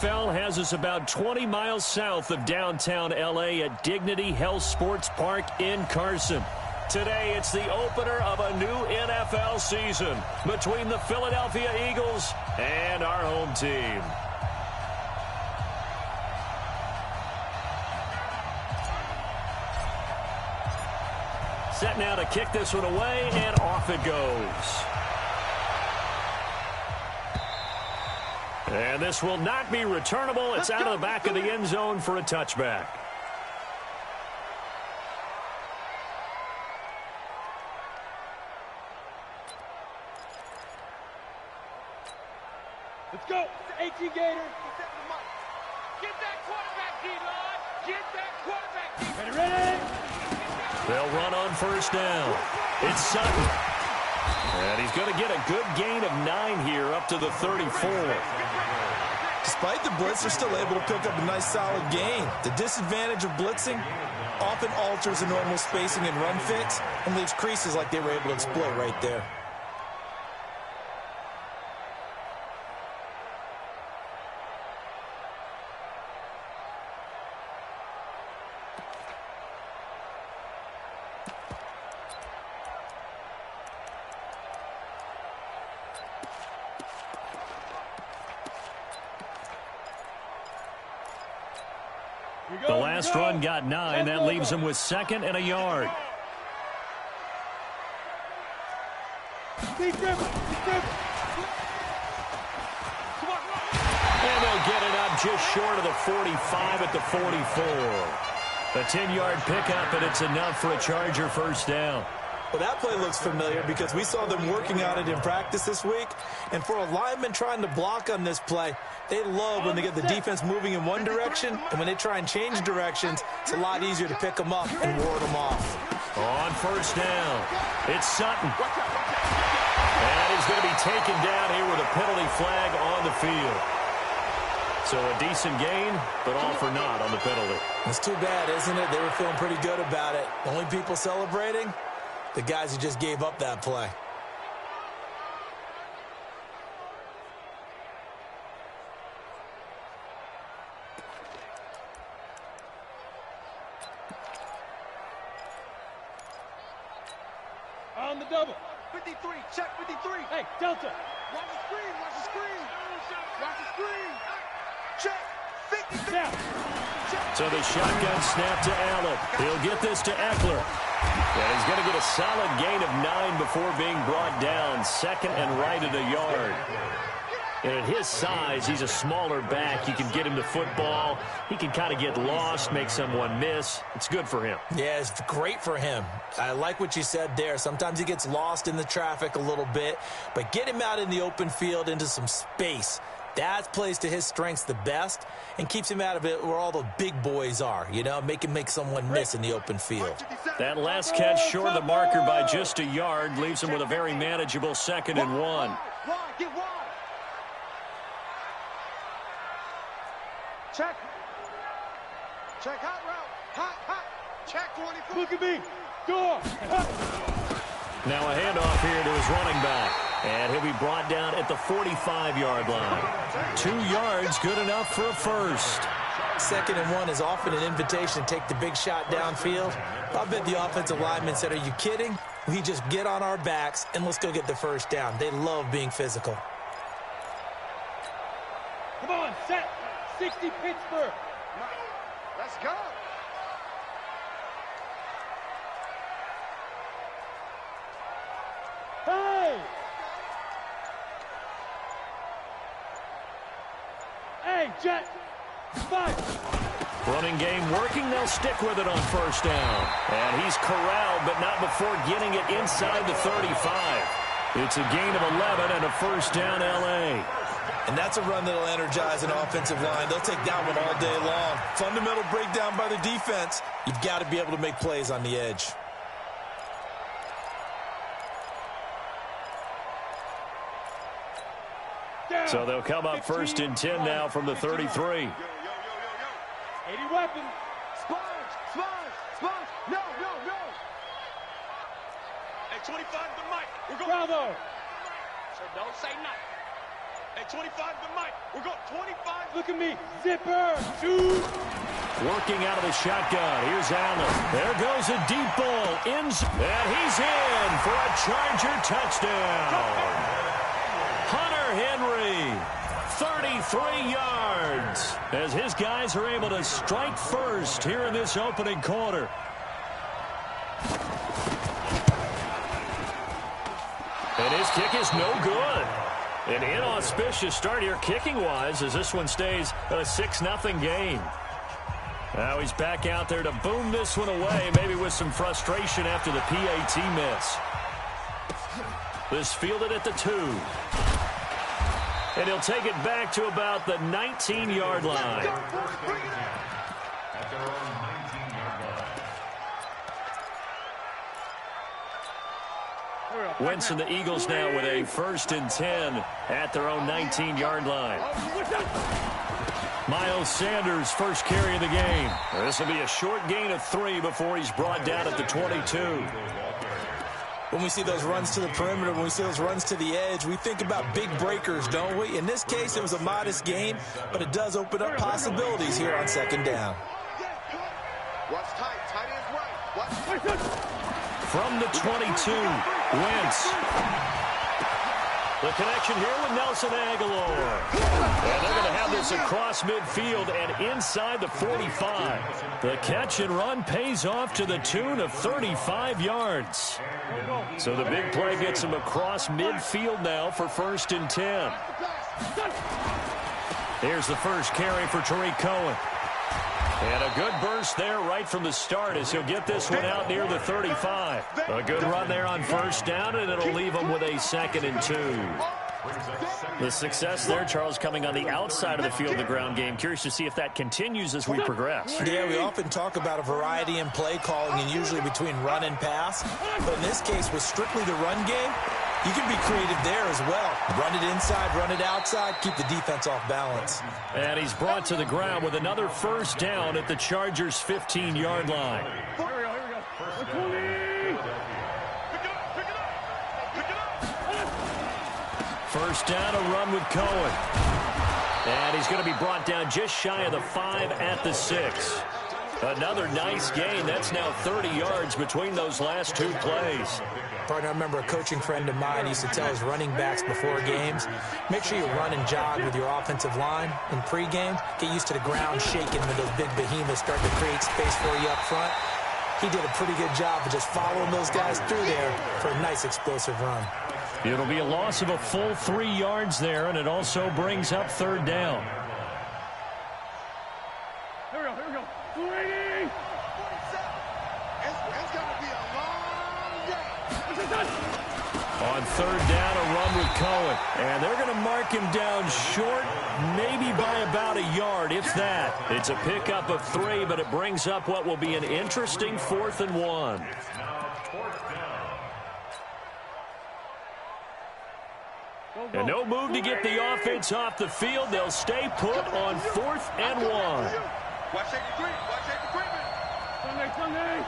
NFL has us about 20 miles south of downtown L.A. at Dignity Health Sports Park in Carson. Today, it's the opener of a new NFL season between the Philadelphia Eagles and our home team. Set now to kick this one away, and off it goes. And this will not be returnable. It's out of the back of the end zone for a touchback. Let's go. 18 Gators. Get that quarterback, D-line. Get that quarterback, D-line. Ready? They'll run on first down. It's Sutton. And he's going to get a good gain of 9 here up to the 34. Despite the blitz, they're still able to pick up a nice solid gain. The disadvantage of blitzing often alters the normal spacing and run fits and leaves creases like they were able to exploit right there. The last run got 9. That leaves him with 2nd and a yard. Be different. And they'll get it up just short of the 45 at the 44. A 10-yard pickup, and it's enough for a Charger first down. Well, that play looks familiar because we saw them working on it in practice this week. And for a lineman trying to block on this play, they love when they get the defense moving in one direction. And when they try and change directions, it's a lot easier to pick them up and ward them off. On first down, it's Sutton. And he's going to be taken down here with a penalty flag on the field. So a decent gain, but all for naught on the penalty. It's too bad, isn't it? They were feeling pretty good about it. Only people celebrating? The guys who just gave up that play. On the double. 53, check 53. Hey, Delta. Watch the screen, watch the screen. Watch the screen. Check 50. Now. So the shotgun snap to Allen. He'll get this to Eckler. And he's going to get a solid gain of 9 before being brought down. 2nd and right at a yard. And at his size, he's a smaller back. You can get him to football. He can kind of get lost, make someone miss. It's good for him. Yeah, it's great for him. I like what you said there. Sometimes he gets lost in the traffic a little bit. But get him out in the open field into some space. That plays to his strengths the best and keeps him out of it where all the big boys are, you know, make someone miss in the open field. That last catch short of the marker by just a yard leaves him with a very manageable 2nd and 1. Wide, get wide. Check. Check hot route. Hot. Check 24. Look at me. Door. Now a handoff here to his running back. And he'll be brought down at the 45-yard line. 2 yards, good enough for a first. 2nd and 1 is often an invitation to take the big shot downfield. I bet the offensive lineman said, are you kidding? We just get on our backs and let's go get the first down. They love being physical. Come on, set. 60 Pittsburgh. Let's go. Hey! Hey, Jet! 5! Running game working. They'll stick with it on first down. And he's corralled, but not before getting it inside the 35. It's a gain of 11 and a first down, L.A. And that's a run that'll energize an offensive line. They'll take that one all day long. Fundamental breakdown by the defense. You've got to be able to make plays on the edge. So they'll come up 1st and 10 now from the 33. 80 weapons. Sponge. No. Hey, 25 to the mic. We're going. Bravo. So don't say nothing. Hey, 25 to Mike. We're going 25. Look at me. Zipper. Shoot. Working out of the shotgun. Here's Allen. There goes a deep ball. And he's in for a Charger touchdown. Hunter Henry, 33 yards, as his guys are able to strike first here in this opening quarter. And his kick is no good. An inauspicious start here kicking-wise as this one stays a 6-0 game. Now he's back out there to boom this one away, maybe with some frustration after the PAT miss. This fielded at the 2. And he'll take it back to about the 19-yard line. Wentz and the Eagles now with a 1st and 10 at their own 19-yard line. Miles Sanders, first carry of the game. This will be a short gain of 3 before he's brought down at the 22. When we see those runs to the perimeter, when we see those runs to the edge, we think about big breakers, don't we? In this case, it was a modest gain, but it does open up possibilities here on 2nd down. Watch tight. Tight ends right. Watch. From the 22, Wentz. The connection here with Nelson Aguilar. And they're going to have this across midfield and inside the 45. The catch and run pays off to the tune of 35 yards. So the big play gets him across midfield now for 1st and 10. Here's the first carry for Tariq Cohen. And a good burst there right from the start as he'll get this one out near the 35. A good run there on 1st down, and it'll leave him with a 2nd and 2. The success there, Charles, coming on the outside of the field of the ground game. Curious to see if that continues as we progress. Yeah, we often talk about a variety in play calling and usually between run and pass. But in this case, with strictly the run game, you can be creative there as well. Run it inside, run it outside, keep the defense off balance. And he's brought to the ground with another 1st down at the Chargers' 15-yard line. Here we go. First down, a run with Cohen. And he's going to be brought down just shy of the 5 at the 6. Another nice gain. That's now 30 yards between those last 2 plays. Partner, I remember a coaching friend of mine used to tell his running backs before games, make sure you run and jog with your offensive line in pregame. Get used to the ground shaking when those big behemoths start to create space for you up front. He did a pretty good job of just following those guys through there for a nice explosive run. It'll be a loss of a full 3 yards there, and it also brings up 3rd down. Here we go. 280. It's going to be a long day. On 3rd down, a run with Cohen. And they're going to mark him down short, maybe by about a yard, if that. It's a pickup of 3, but it brings up what will be an interesting 4th and 1. And no move to get the offense off the field. They'll stay put on 4th and 1. Watch Shaky Green. Watch Shaky Green. Sunday.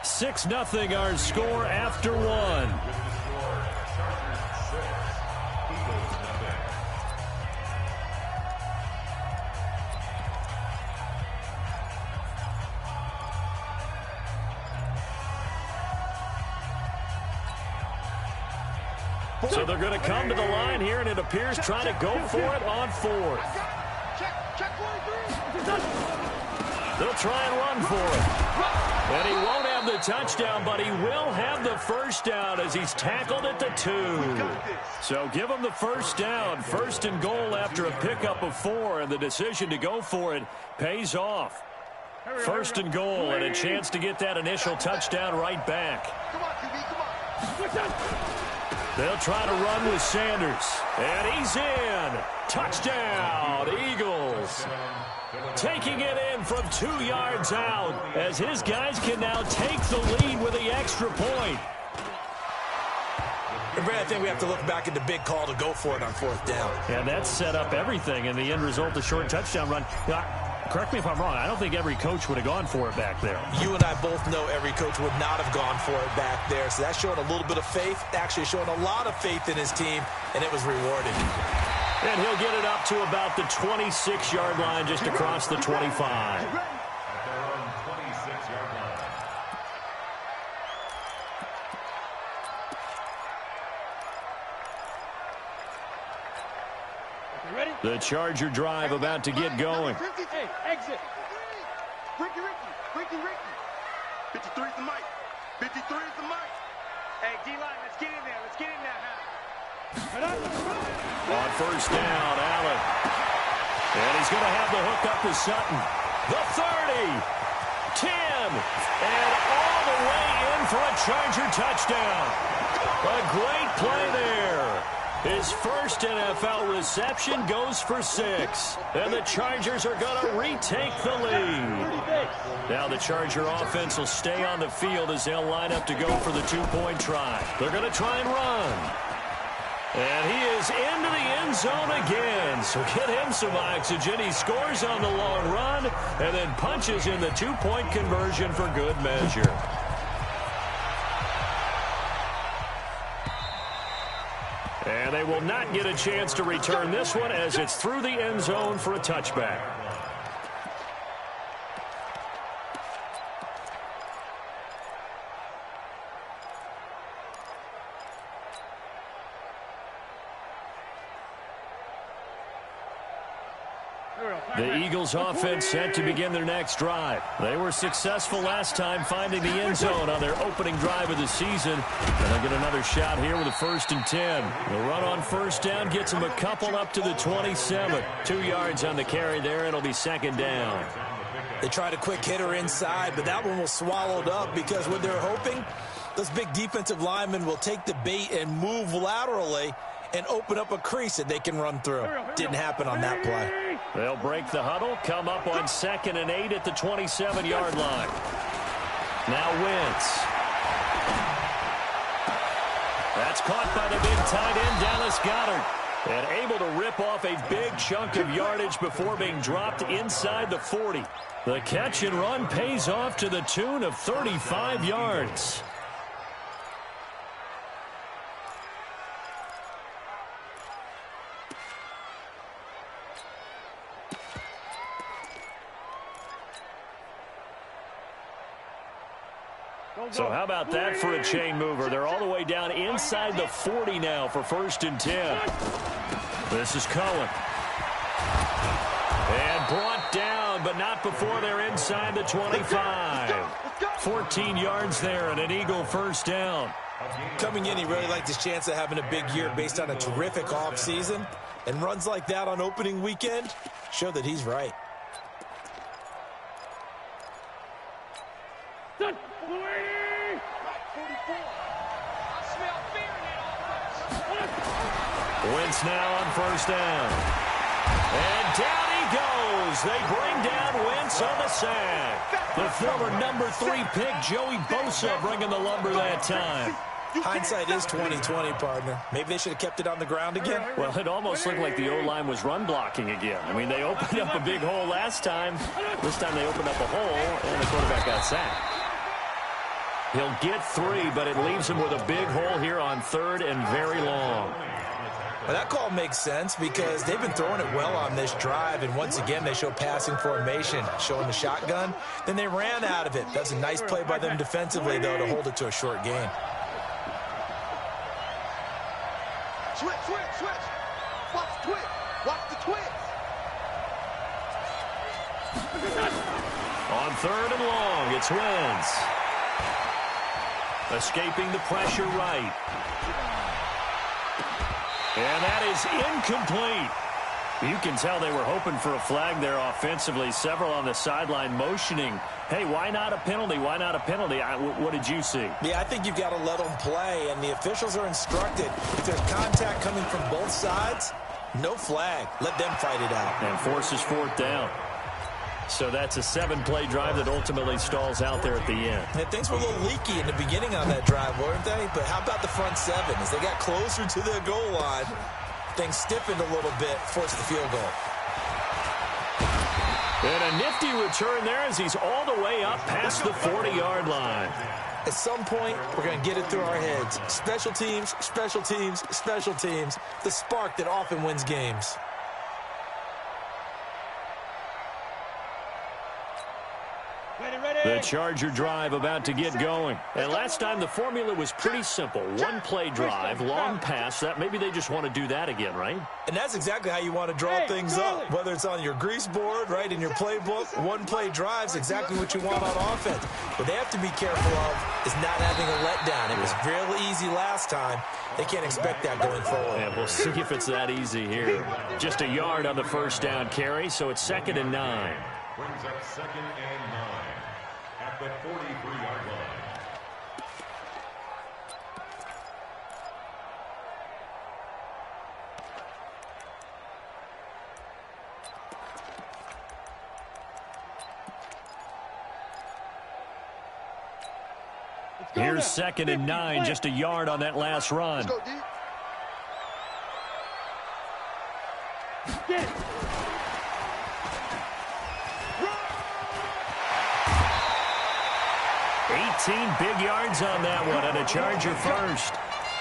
6-0 our score after 1. So they're going to come to the line here, and it appears trying to go for it on 4th. Check 1-3. They'll try and run for it. And he won't have the touchdown, but he will have the 1st down as he's tackled at the 2. So give him the 1st down. 1st and goal after a pickup of 4, and the decision to go for it pays off. 1st and goal, and a chance to get that initial touchdown right back. Come on, QB, come on. They'll try to run with Sanders. And he's in. Touchdown, Eagles. Taking it in from 2 yards out as his guys can now take the lead with the extra point. And Brad, I think we have to look back at the big call to go for it on 4th down. And that set up everything in the end result, the short touchdown run. correct me if I'm wrong, I don't think every coach would have gone for it back there. You and I both know every coach would not have gone for it back there. So that's showing a little bit of faith, actually showing a lot of faith in his team, and it was rewarded. And he'll get it up to about the 26-yard line, just across the 25. The Charger drive about to get going. Hey, exit. Ricky. 53 is the mic. 53 is the mic. Hey, D-line, let's get in there. Let's get in there, On first down, Allen. And he's going to have the hook up to Sutton. The 30, 10, and all the way in for a Charger touchdown. A great play there. His first NFL reception goes for 6. And the Chargers are going to retake the lead. Now the Charger offense will stay on the field as they'll line up to go for the 2-point try. They're going to try and run. And he is into the end zone again. So get him some oxygen. He scores on the long run and then punches in the 2-point conversion for good measure. And they will not get a chance to return this one as it's through the end zone for a touchback. The Eagles offense set to begin their next drive. They were successful last time finding the end zone on their opening drive of the season. And they'll get another shot here with a 1st and 10. The run on first down gets them a couple up to the 27. 2 yards on the carry there. It'll be 2nd down. They tried a quick hitter inside, but that one was swallowed up because what they're hoping, those big defensive linemen will take the bait and move laterally and open up a crease that they can run through. Didn't happen on that play. They'll break the huddle, come up on 2nd and 8 at the 27-yard line. Now Wentz. That's caught by the big tight end, Dallas Goedert. And able to rip off a big chunk of yardage before being dropped inside the 40. The catch and run pays off to the tune of 35 yards. So how about that for a chain mover? They're all the way down inside the 40 now for 1st and 10. This is Cohen. And brought down, but not before they're inside the 25. 14 yards there and an Eagle 1st down. Coming in, he really liked his chance of having a big year based on a terrific offseason. And runs like that on opening weekend show that he's right. Wentz now on 1st down. And down he goes. They bring down Wentz on the sack. The former number 3 pick, Joey Bosa, bringing the lumber that time. Hindsight is 20/20, partner. Maybe they should have kept it on the ground again. Well, it almost looked like the O-line was run blocking again. I mean, they opened up a big hole last time. This time they opened up a hole, and the quarterback got sacked. He'll get 3, but it leaves him with a big hole here on 3rd and very long. Well, that call makes sense because they've been throwing it well on this drive, and once again they show passing formation, showing the shotgun. Then they ran out of it. That's a nice play by them defensively, though, to hold it to a short gain. Switch. Watch the twitch. Watch the twitch. On 3rd and long, it's Wentz. Escaping the pressure right. And that is incomplete. You can tell they were hoping for a flag there offensively. Several on the sideline motioning. Hey, why not a penalty? Why not a penalty? What did you see? Yeah, I think you've got to let them play, and the officials are instructed. If there's contact coming from both sides, no flag. Let them fight it out. And forces 4th down. So that's a 7-play drive that ultimately stalls out there at the end. And things were a little leaky in the beginning on that drive, weren't they? But how about the front 7? As they got closer to the goal line, things stiffened a little bit, forced the field goal. And a nifty return there as he's all the way up past the 40-yard line. At some point, we're going to get it through our heads. Special teams, special teams, special teams. The spark that often wins games. The Charger drive about to get going. And last time the formula was pretty simple. One play drive, long pass. That maybe they just want to do that again, right? And that's exactly how you want to draw things up. Whether it's on your grease board, right, in your playbook, one play drive's exactly what you want on offense. What they have to be careful of is not having a letdown. It was real easy last time. They can't expect that going forward. And we'll see if it's that easy here. Just a yard on the first down carry, so it's 2nd and 9. Brings up 2nd and 9 at the 43-yard line. Here's 2nd and 9, just a yard on that last run. Let's go, D. 18 big yards on that one, and a Charger first.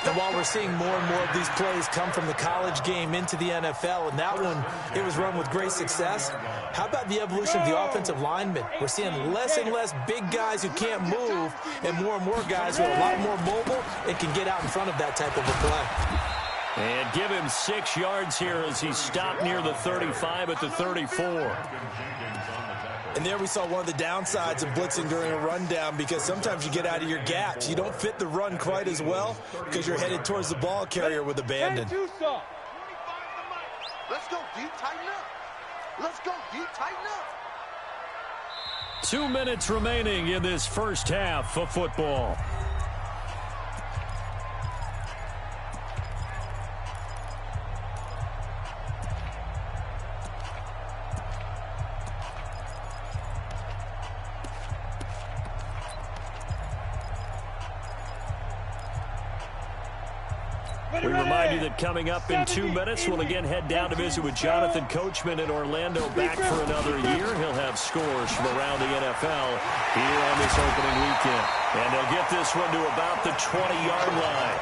And while we're seeing more and more of these plays come from the college game into the NFL, and that one, it was run with great success, how about the evolution of the offensive linemen? We're seeing less and less big guys who can't move and more guys who are a lot more mobile and can get out in front of that type of a play. And give him 6 yards here as he stopped near the 35 at the 34. And there we saw one of the downsides of blitzing during a rundown, because sometimes you get out of your gaps. You don't fit the run quite as well because you're headed towards the ball carrier with abandon. Let's go, D. Tighten up. Let's go, D. Tighten up. 2 minutes remaining in this first half of football. We remind you that coming up in 2 minutes, we'll again head down to visit with Jonathan Coachman in Orlando, back for another year. He'll have scores from around the NFL here on this opening weekend. And they'll get this one to about the 20-yard line.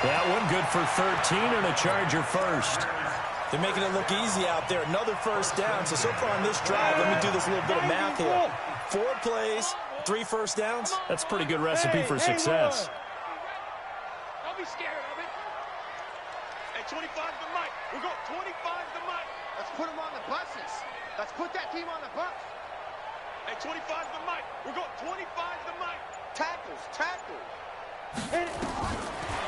That one good for 13 and a Charger first. They're making it look easy out there. Another first down. So far on this drive, let me do this little bit of math here. 4 plays, 3 first downs. That's a pretty good recipe for success. Don't be scared of it. Hey, 25 to Mike. We'll go 25 to Mike. Let's put them on the buses. Let's put that team on the bus. Hey, 25 to Mike. We'll go 25 to Mike. Tackles, tackles.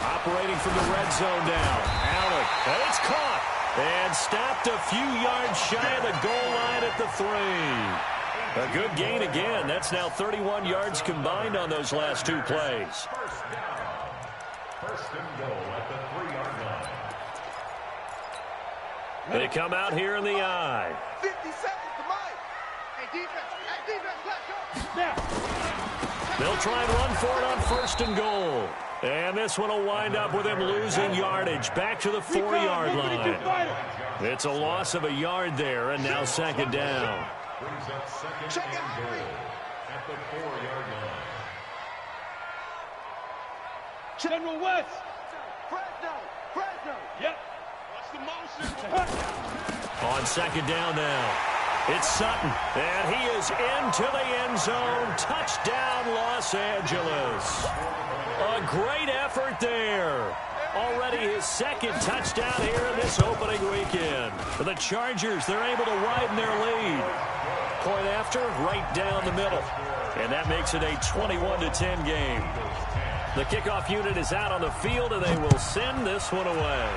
Operating from the red zone now. Allen, and it's caught. And stopped a few yards shy of the goal line at the 3. A good gain again. That's now 31 yards combined on those last 2 plays. First and goal at the 3-yard line. They come out here in the eye. 50 seconds to Mike. Hey, defense, let's go. Now. They'll try and run for it on 1st and goal. And this one will wind up with him losing yardage back to the 4-yard line. It's a loss of a yard there, and now 2nd down. Brings up 2nd and goal at the 4-yard line. General West. Fresno. Yep. Watch the motion. On 2nd down now. It's Sutton, and he is into the end zone. Touchdown, Los Angeles. A great effort there. Already his 2nd touchdown here in this opening weekend. For the Chargers, they're able to widen their lead. Point after, right down the middle. And that makes it a 21-10 game. The kickoff unit is out on the field, and they will send this one away.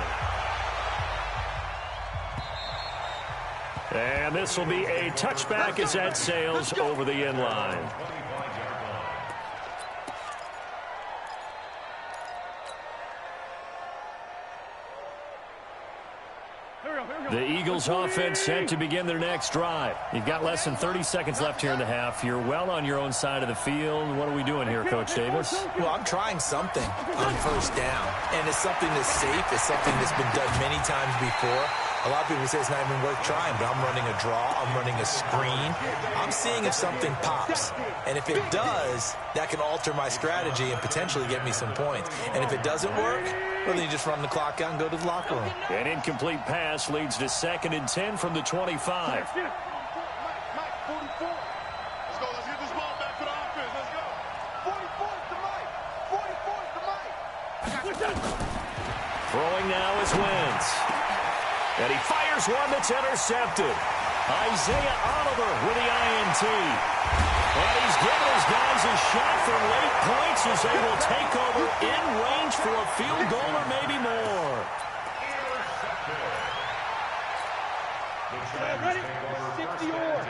And this will be a touchback as that sails over the end line. The Eagles offense set to begin their next drive. You've got less than 30 seconds left here in the half. You're well on your own side of the field. What are we doing here, Coach Davis? Well, I'm trying something on 1st down, and it's something that's safe. It's something that's been done many times before. A lot of people say it's not even worth trying, but I'm running a draw. I'm running a screen. I'm seeing if something pops. And if it does, that can alter my strategy and potentially get me some points. And if it doesn't work, well, then you just run the clock out and go to the locker room. An incomplete pass leads to 2nd and 10 from the 25. Mike, 44. Let's go. Let's get this ball back for the offense. Let's go. 44 to Mike. 44 to Mike. Throwing now is Wentz. And he fires one that's intercepted. Isaiah Oliver with the INT. And he's given his guys a shot for late points as they will take over in range for a field goal or maybe more. Ready? 60 or.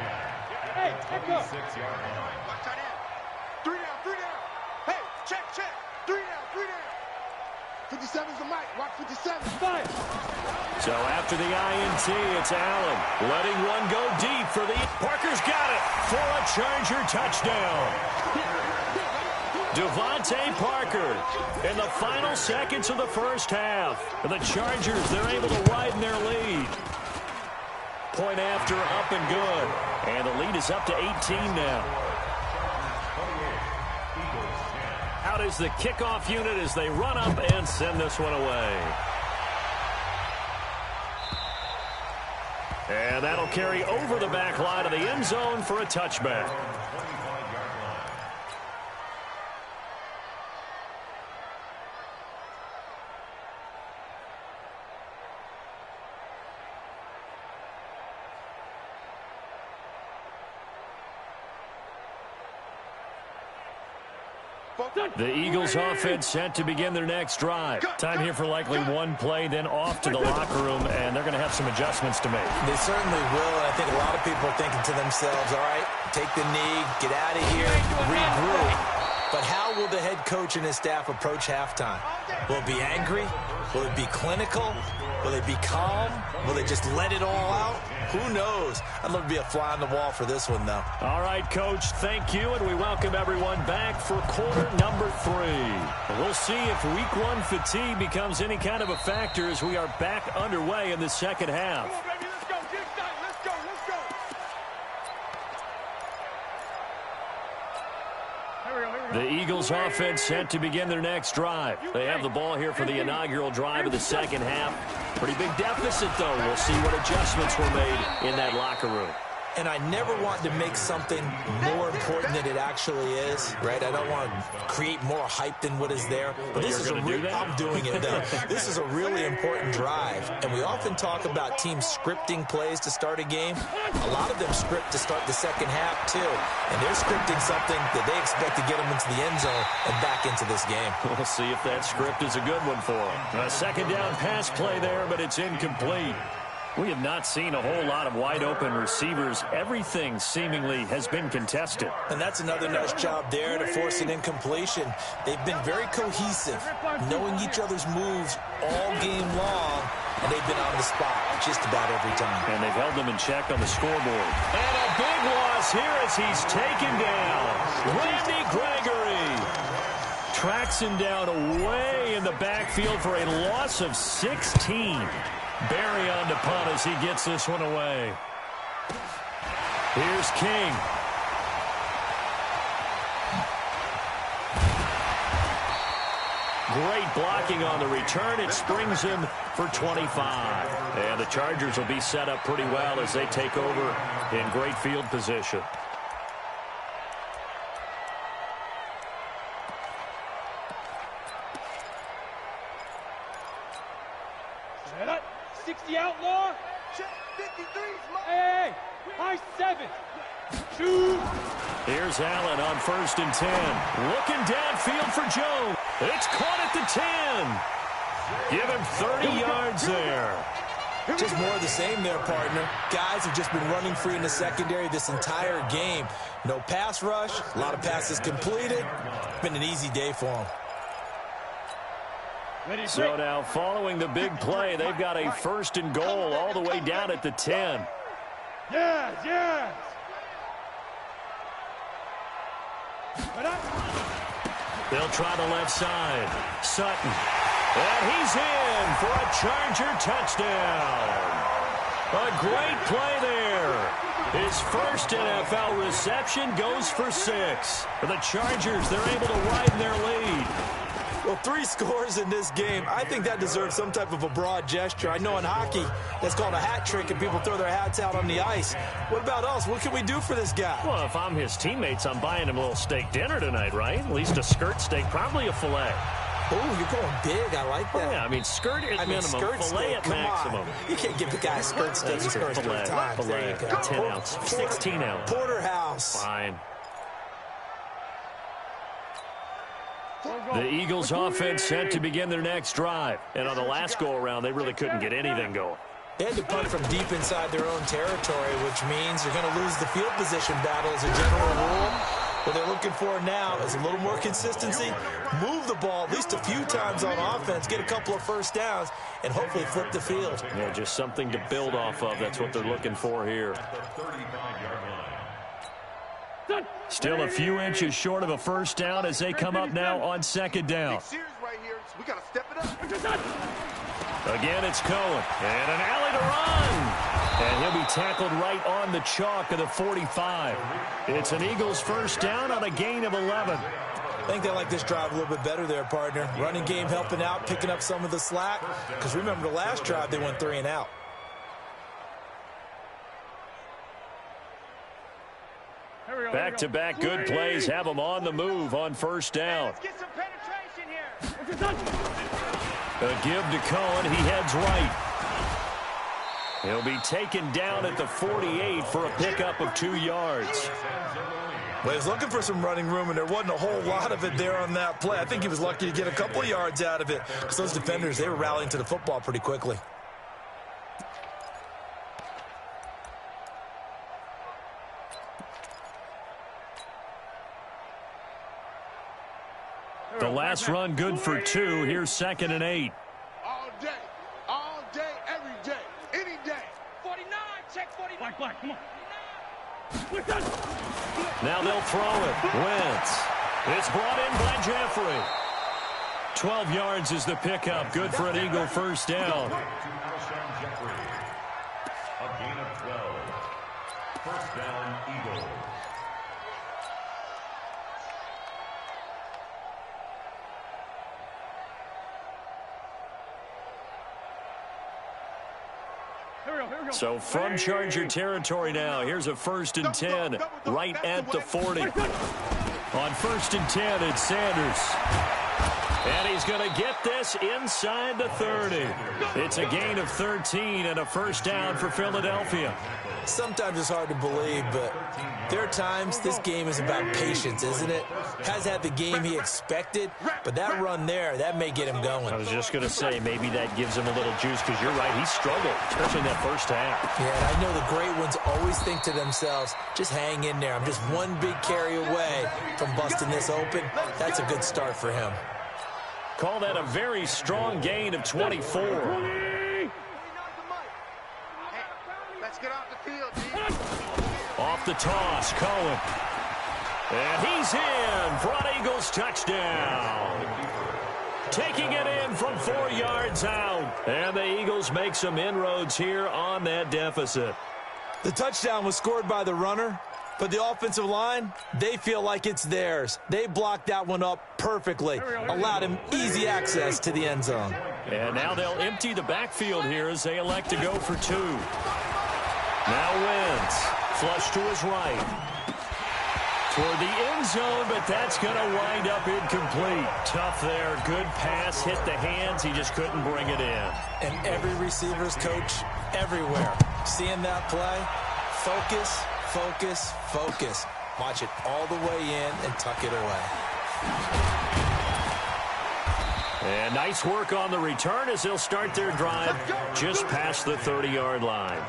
Hey, check up. 3 down. Hey, check. 3 down. 57's the Mike. Watch 57. Fire. So after the INT, it's Allen letting one go deep for the... Parker's got it for a Charger touchdown. Devontae Parker in the final seconds of the first half. And the Chargers, they're able to widen their lead. Point after, up and good. And the lead is up to 18 now. Out is the kickoff unit as they run up and send this one away. And that'll carry over the back line of the end zone for a touchback. The Eagles offense set to begin their next drive. Time here for likely one play, then off to the locker room, and they're going to have some adjustments to make. They certainly will, and I think a lot of people are thinking to themselves, all right, take the knee, get out of here, regroup. But how will the head coach and his staff approach halftime? Will it be angry? Will it be clinical? Will they be calm? Will they just let it all out? Who knows? I'd love to be a fly on the wall for this one, though. All right, Coach, thank you, and we welcome everyone back for quarter number 3. We'll see if week 1 fatigue becomes any kind of a factor as we are back underway in the second half. Come on, baby. Let's go. Get excited. Let's go. The Eagles offense set to begin their next drive. They have the ball here for the inaugural drive of the second half. Pretty big deficit, though. We'll see what adjustments were made in that locker room. And I never want to make something more important than it actually is, right? I don't want to create more hype than what is there. But this is I'm doing it, though. This is a really important drive. And we often talk about teams scripting plays to start a game. A lot of them script to start the second half, too. And they're scripting something that they expect to get them into the end zone and back into this game. We'll see if that script is a good one for them. A second down pass play there, but it's incomplete. We have not seen a whole lot of wide-open receivers. Everything seemingly has been contested. And that's another nice job there to force an incompletion. They've been very cohesive, knowing each other's moves all game long, and they've been on the spot just about every time. And they've held them in check on the scoreboard. And a big loss here as he's taken down. Randy Gregory tracks him down away in the backfield for a loss of 16. Barry on to punt as he gets this one away. Here's King. Great blocking on the return. It springs him for 25. And the Chargers will be set up pretty well as they take over in great field position. Set up. 60 outlaw. Check. 53's Mike. Hey, high 7. Shoot. Here's Allen on 1st and 10. Looking downfield for Jones. It's caught at the 10. Give him 30 yards there. Just more of the same there, partner. Guys have just been running free in the secondary this entire game. No pass rush, a lot of passes completed. It's been an easy day for them. So now, following the big play, they've got a 1st and goal all the way down at the 10. Yes. They'll try the left side. Sutton. And he's in for a Charger touchdown. A great play there. His first NFL reception goes for 6. For the Chargers, they're able to widen their lead. Well, 3 scores in this game. I think that deserves some type of a broad gesture. I know in hockey, that's called a hat trick, and people throw their hats out on the ice. What about us? What can we do for this guy? Well, if I'm his teammates, I'm buying him a little steak dinner tonight, right? At least a skirt steak, probably a filet. Oh, you're going big. I like that. Oh, yeah, I mean, skirt at minimum, skirt filet steak, at come maximum. On. You can't give the guy a skirt steak. Filet, 10 ounce, 16 ounce. Porterhouse. Fine. The Eagles offense set to begin their next drive. And on the last go-around, they really couldn't get anything going. They had to punt from deep inside their own territory, which means they're going to lose the field position battle as a general rule. What they're looking for now is a little more consistency, move the ball at least a few times on offense, get a couple of first downs, and hopefully flip the field. Yeah, just something to build off of. That's what they're looking for here. Still a few inches short of a first down as they come up now on second down. We got to step it up. Again, it's Cohen. And an alley to run. And he'll be tackled right on the chalk of the 45. It's an Eagles first down on a gain of 11. I think they like this drive a little bit better there, partner. Running game helping out, picking up some of the slack. Because remember, the last drive, they went 3 and out. Back-to-back good plays have them on the move on first down. Let's get some penetration here. A give to Cohen. He heads right. He'll be taken down at the 48 for a pickup of 2 yards. Well, he was looking for some running room, and there wasn't a whole lot of it there on that play. I think he was lucky to get a couple of yards out of it because those defenders, they were rallying to the football pretty quickly. The last run good for 2. Here's 2nd and 8. All day, every day, any day. 49, check 49. Black, come on. Now they'll throw it. Wentz. It's brought in by Jeffrey. 12 yards is the pickup. Good for an Eagle first down. A gain of 12. First down, Eagles. So from Charger territory now, here's a 1st and 10 right at the 40. On 1st and 10, it's Sanders. And he's going to get this inside the 30. It's a gain of 13 and a first down for Philadelphia. Sometimes it's hard to believe, but there are times this game is about patience, isn't it? Has had the game he expected, but that run there, that may get him going. I was just going to say, maybe that gives him a little juice, because you're right, he struggled, especially in that first half. Yeah, and I know the great ones always think to themselves, just hang in there. I'm just one big carry away from busting this open. That's a good start for him. Call that a very strong gain of 24. Let's get off the field, G. Off the toss, Cohen. And he's in for an Eagles touchdown. Taking it in from 4 yards out. And the Eagles make some inroads here on that deficit. The touchdown was scored by the runner, but the offensive line, they feel like it's theirs. They blocked that one up perfectly, allowed him easy access to the end zone. And now they'll empty the backfield here as they elect to go for 2. Now Wentz, flush to his right. Toward the end zone, but that's going to wind up incomplete. Tough there, good pass, hit the hands, he just couldn't bring it in. And every receiver's coach everywhere, seeing that play, focus, focus, focus. Watch it all the way in and tuck it away. And nice work on the return as they'll start their drive just past the 30-yard line.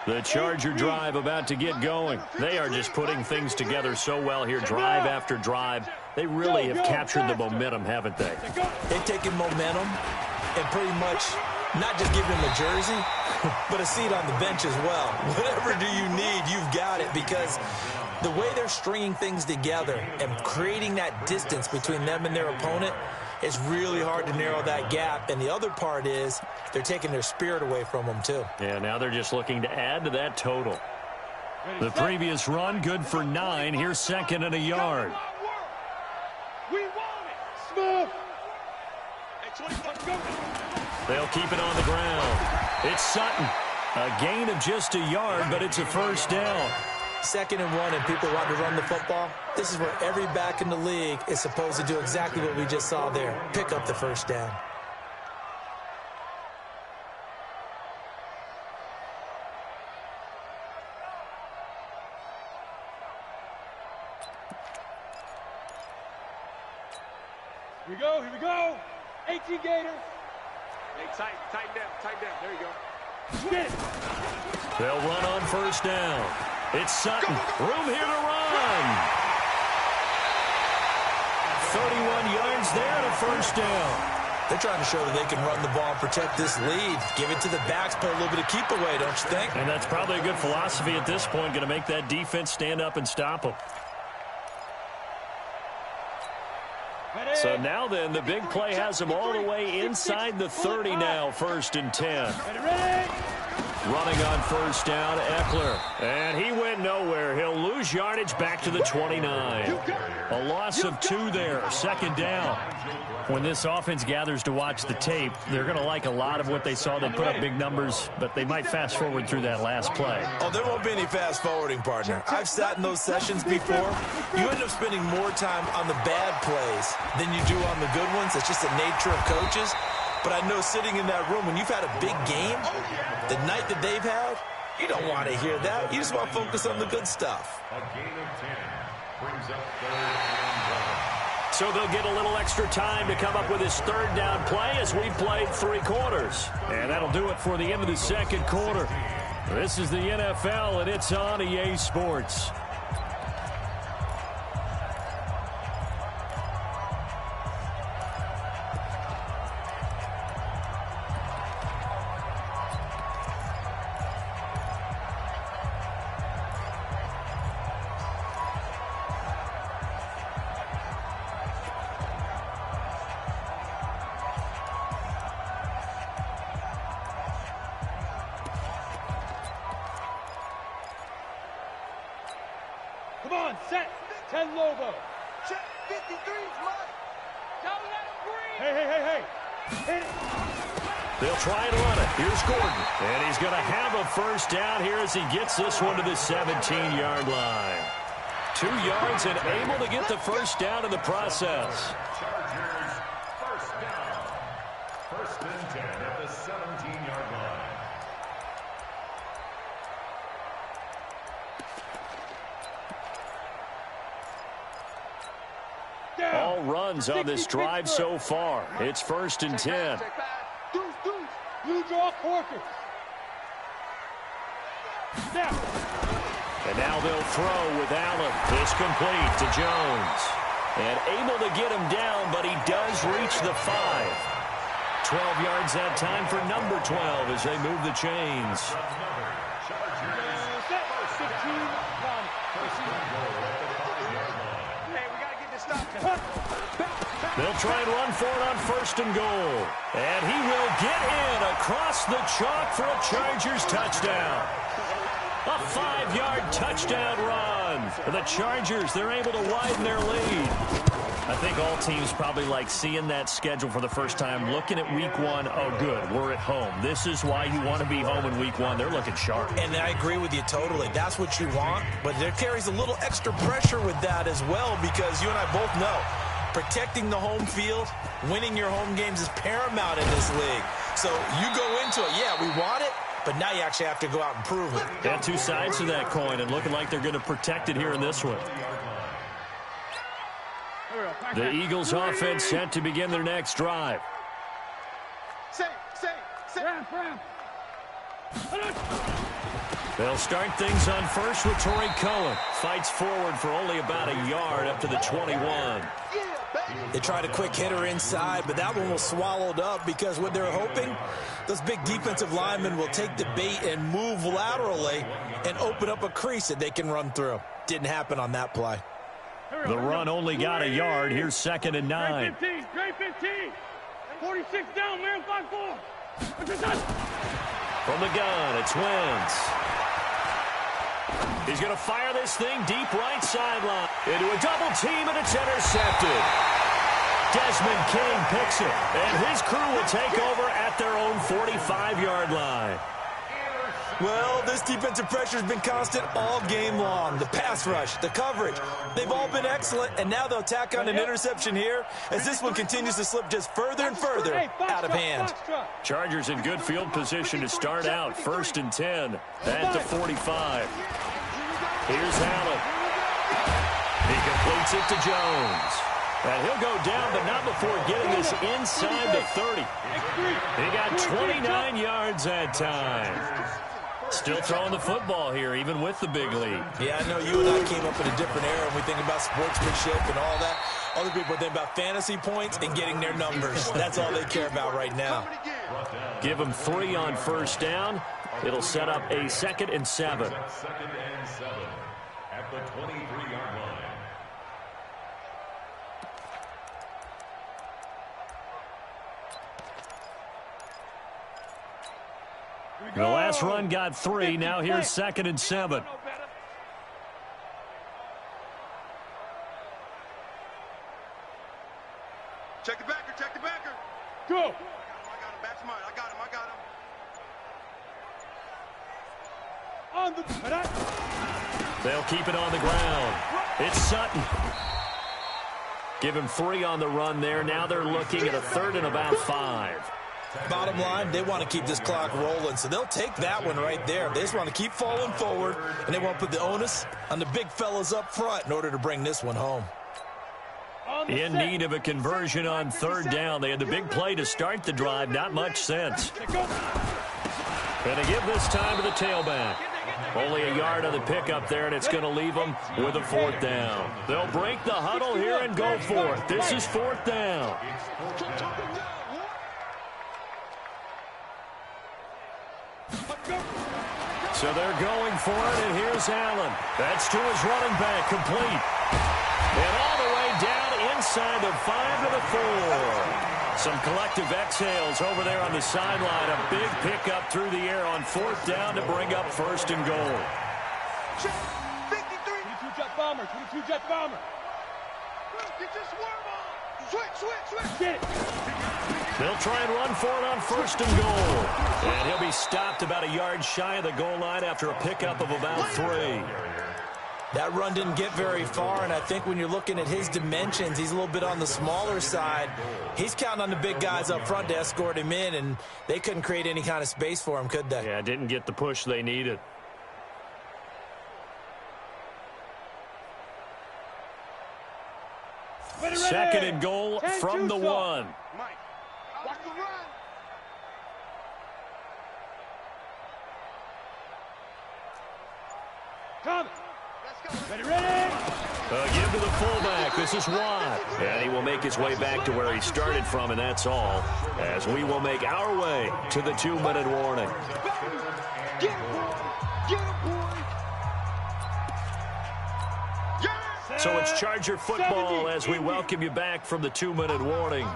The Charger drive about to get going. They are just putting things together so well here, drive after drive. They really have captured the momentum, haven't they? They've taken momentum and pretty much not just giving them a jersey, but a seat on the bench as well. Whatever do you need, you've got it, because the way they're stringing things together and creating that distance between them and their opponent, It's really hard to narrow that gap. And the other part is they're taking their spirit away from them, too. Yeah, now they're just looking to add to that total. The previous run, good for 9. Here's second and a yard. We want it. Smooth. They'll keep it on the ground. It's Sutton. A gain of just a yard, but it's a first down. 2nd and 1, and people want to run the football. This is where every back in the league is supposed to do exactly what we just saw there. Pick up the first down. Here we go, here we go. 18 Gator. Hey, tighten down. There you go. Get it. They'll run on first down. It's Sutton. Room here to run. 31 yards there and a first down. They're trying to show that they can run the ball and protect this lead. Give it to the backs, play a little bit of keep away, don't you think? And that's probably a good philosophy at this point, going to make that defense stand up and stop them. So now then, the big play has them all the way inside the 30 now, 1st and 10. Running on first down, Eckler. And he went nowhere. He'll lose yardage back to the 29. A loss of 2 there, 2nd down. When this offense gathers to watch the tape, they're going to like a lot of what they saw. They put up big numbers, but they might fast forward through that last play. Oh, there won't be any fast forwarding, partner. I've sat in those sessions before. You end up spending more time on the bad plays than you do on the good ones. It's just the nature of coaches. But I know sitting in that room, when you've had a big game, the night that they've had, you don't want to hear that. You just want to focus on the good stuff. A gain of 10 brings up 3rd and 1. So they'll get a little extra time to come up with his 3rd down play as we've played 3 quarters. And that'll do it for the end of the 2nd quarter. This is the NFL, and it's on EA Sports. Come on, set. 10 Lobo. Check 53's Mike. Hey. Hit it. They'll try and run it. Here's Gordon. And he's going to have a first down here as he gets this one to the 17-yard line. 2 yards and able to get the first down in the process. Chargers, first down. 1st and 10 at the 17-yard line. All runs on this drive so far. It's 1st and 10. Deuce. Blue draw Corkers. Now. And now they'll throw with Allen. It's complete to Jones. And able to get him down, but he does reach the 5. 12 yards that time for number 12 as they move the chains. They'll try and run for it on 1st and goal. And he will get in across the chalk for a Chargers touchdown. A 5-yard touchdown run. For the Chargers, they're able to widen their lead. I think all teams probably like seeing that schedule for the first time, looking at week 1. Oh, good, we're at home. This is why you want to be home in week 1. They're looking sharp. And I agree with you totally. That's what you want. But there carries a little extra pressure with that as well, because you and I both know protecting the home field, winning your home games is paramount in this league. So you go into it, yeah, we want it, but now you actually have to go out and prove it. Got 2 sides to that coin, and looking like they're going to protect it here in this one. The Eagles offense set to begin their next drive. They'll start things on first with Torrey Cohen. Fights forward for only about a yard up to the 21. They tried a quick hitter inside, but that one was swallowed up because what they're hoping, those big defensive linemen will take the bait and move laterally and open up a crease that they can run through. Didn't happen on that play. The run only got a yard. Here's 2nd and 9. Trey 15. 46 down, man, 5-4. From the gun, it's Wentz. He's going to fire this thing deep right sideline. Into a double team, and it's intercepted. Desmond King picks it, and his crew will take over at their own 45-yard line. Well, this defensive pressure has been constant all game long. The pass rush, the coverage, they've all been excellent, and now they'll tack on an interception here as this one continues to slip just further and further out of hand. Chargers in good field position to start out. 1st and 10 at the 45. Here's Allen. He completes it to Jones. And he'll go down, but not before getting this inside the 30. He got 29 yards that time. Still throwing the football here, even with the big lead. Yeah, I know you and I came up in a different era, and we think about sportsmanship and all that. Other people think about fantasy points and getting their numbers. That's all they care about right now. Give them 3 on 1st down. It'll set up a 2nd and 7. 2nd and 7 at the 23-yard line. The last run got 3. Now here's 2nd and 7. Check the backer, check the backer. Go. I got him, back smart. I got him. On the... They'll keep it on the ground. It's Sutton. Give him 3 on the run there. Now they're looking at a 3rd and about 5. Bottom line, they want to keep this clock rolling, so they'll take that one right there. They just want to keep falling forward, and they want to put the onus on the big fellas up front in order to bring this one home. In need of a conversion on 3rd down. They had the big play to start the drive. Not much sense. Going to give this time to the tailback. Only a yard on the pickup there, and it's going to leave them with a 4th down. They'll break the huddle here and go for it. This is 4th down. So they're going for it, and here's Allen. That's to his running back, complete. And all the way down inside the 5 to the 4. Some collective exhales over there on the sideline. A big pickup through the air on 4th down to bring up 1st and goal. 22 jet bomber, 22 jet bomber. Get your swarm on. Switch. Get it. They'll try and run for it on 1st and goal. And he'll be stopped about a yard shy of the goal line after a pickup of about 3. That run didn't get very far, and I think when you're looking at his dimensions, he's a little bit on the smaller side. He's counting on the big guys up front to escort him in, and they couldn't create any kind of space for him, could they? Yeah, didn't get the push they needed. Ready. 2nd and goal from the 1. Mike, watch the run. Coming. Ready. Give to the fullback. This is Watt. And he will make his way back to where he started from, and that's all. As we will make our way to the 2-minute warning. Get him, boy. So it's Charger football as we welcome you back from the 2-minute warning.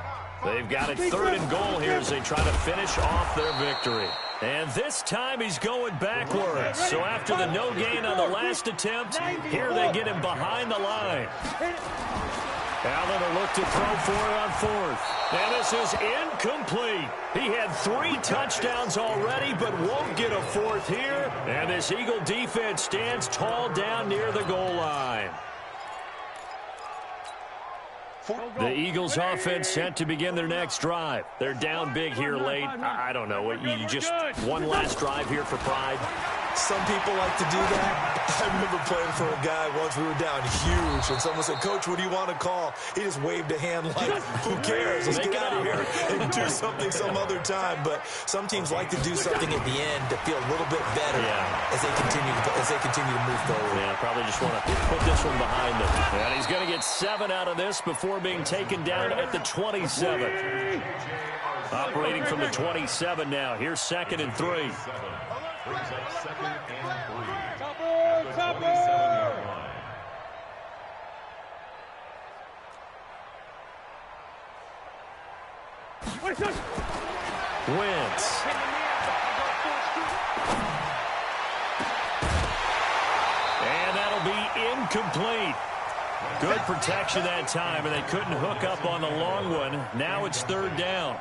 They've got it 3rd and goal here as they try to finish off their victory. And this time he's going backwards. So after the no gain on the last attempt, here they get him behind the line. Allen will look to throw for it on 4th. And this is incomplete. He had 3 touchdowns already, but won't get a 4th here. And this Eagle defense stands tall down near the goal line. The Eagles offense set to begin their next drive. They're down big here late. I don't know. You just one last drive here for pride. Some people like to do that. I remember playing for a guy once. We were down huge, and someone said, "Coach, what do you want to call?" He just waved a hand like, "Who cares? Let's get out of here and do something some other time." But some teams like to do something at the end to feel a little bit better as they continue to move forward. Yeah, probably just want to put this one behind them. And he's going to get 7 out of this before being taken down at the 27. Operating from the 27 now. Here's 2nd and 3. Brings up 2nd and 3. Topper! Yard line. 2 Wentz. And that'll be incomplete. Good protection that time, and they couldn't hook up on the long one. Now it's third down.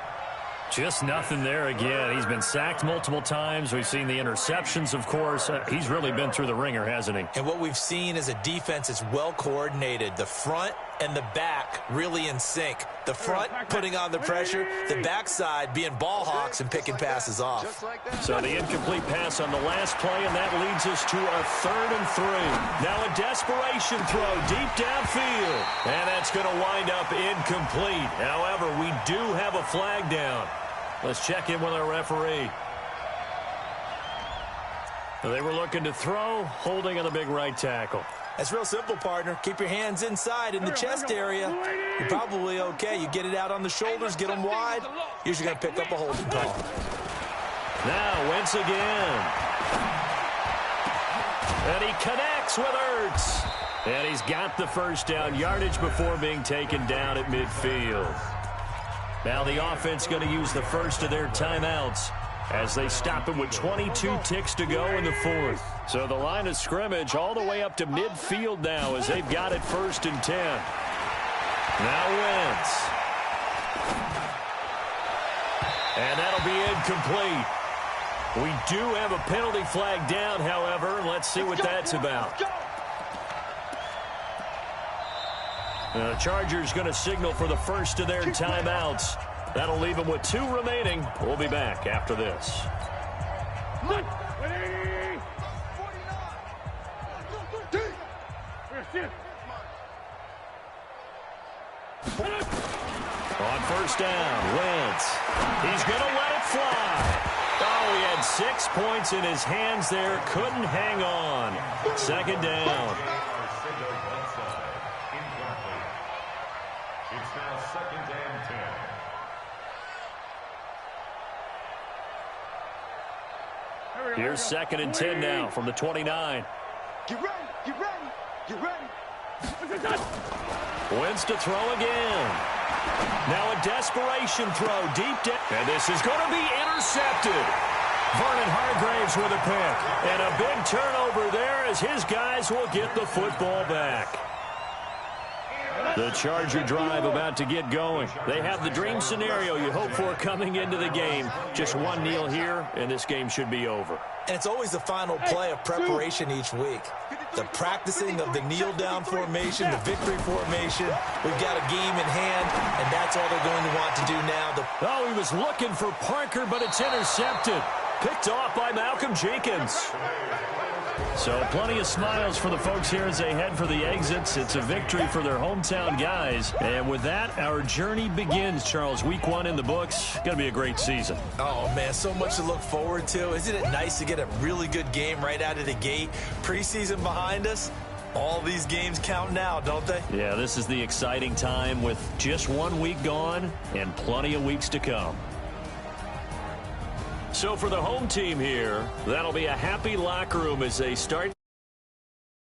Just nothing there again. He's been sacked multiple times. We've seen the interceptions, of course. He's really been through the ringer, hasn't he? And what we've seen is a defense that's well coordinated. The front and the back really in sync. The front putting on the pressure, the backside being ball hawks and picking passes off. So the incomplete pass on the last play, and that leads us to our 3rd and 3. Now a desperation throw deep downfield. And that's going to wind up incomplete. However, we do have a flag down. Let's check in with our referee. They were looking to throw, holding on the big right tackle. That's real simple, partner. Keep your hands inside in the chest area. You're probably okay. You get it out on the shoulders, get them wide. Usually going to pick up a holding call. Now Wentz again. And he connects with Ertz. And he's got the first down yardage before being taken down at midfield. Now the offense going to use the first of their timeouts as they stop it with 22 ticks to go in the 4th. So the line of scrimmage all the way up to midfield now as they've got it 1st and 10. Now Wentz. And that'll be incomplete. We do have a penalty flag down, however. Let's see what that's about. The Chargers going to signal for the first of their timeouts. That'll leave them with 2 remaining. We'll be back after this. On first down, Wentz. He's going to let it fly. Oh, he had 6 points in his hands there. Couldn't hang on. 2nd down. It's now 2nd and 10. Here's 2nd and 10 now from the 29. Get ready, get ready, get ready. Wentz to throw again. Now a desperation throw deep down. And this is going to be intercepted. Vernon Hargraves with a pick. And a big turnover there as his guys will get the football back. The Charger drive about to get going. They have the dream scenario you hope for coming into the game. Just one kneel here, and this game should be over. And it's always the final play of preparation each week. The practicing of the kneel-down formation, the victory formation. We've got a game in hand, and that's all they're going to want to do now. Oh, he was looking for Parker, but it's intercepted. Picked off by Malcolm Jenkins. So plenty of smiles for the folks here as they head for the exits. It's a victory for their hometown guys. And with that, our journey begins, Charles. Week 1 in the books. Going to be a great season. Oh, man, so much to look forward to. Isn't it nice to get a really good game right out of the gate? Preseason behind us. All these games count now, don't they? Yeah, this is the exciting time with just 1 week gone and plenty of weeks to come. So for the home team here, that'll be a happy locker room as they start.